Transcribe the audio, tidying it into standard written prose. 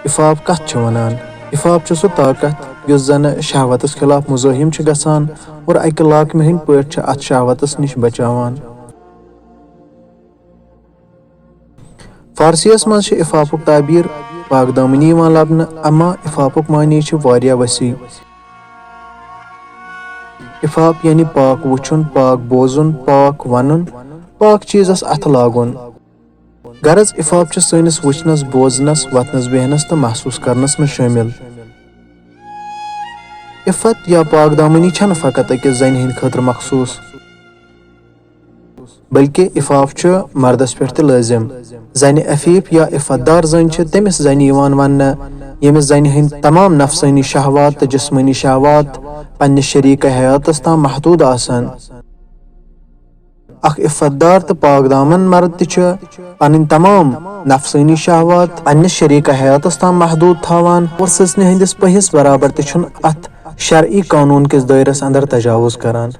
इफाफ कथ छ वनान? इफाफ छ सो ताकत युस जन शहवतस खिलाफ मुजाहिम छ गसान और अकि लाकमे हंद पट छ अथ शहवतस निश बचावान। फारसियस मज छ इफाफुक ताबीर पाकदामनी यवान लबन, अमा इफाफुक मानी छ वारिया वसी। इफाफ यानी पाक वुचुन, पाक बोजुन, पाक वनुन, पाक चीजस अथ लागुन। गरज इफाफ छ सनिस वुचनस, बोजनस, वतनस बेहनस तो महसूस करनस में शामिल। इफ़त या पाकदामनी छन फ़कत अकिस जन हिंद खतर मखसूस, बल्कि इफाफ छ मर्दस पे त लाजिम। जन अफीफ या इफ़तदार जन छ तमिस जन यवान वन्न यमिस जन हिंद तमाम नफसानी शहवात तो जिस्मानी शहवात पन्निस शरीक हयातस ताम महदूद आसान। अख इफ़तदार तो पाकदामन मर्द त पन तमाम नफसानी शहवात पन्निस शरीक हयातस ताम महदूद थावान और ससने हंदिस पहिस बराबर त अथ शरई कानून किस दायरस अंदर तजावुज करान।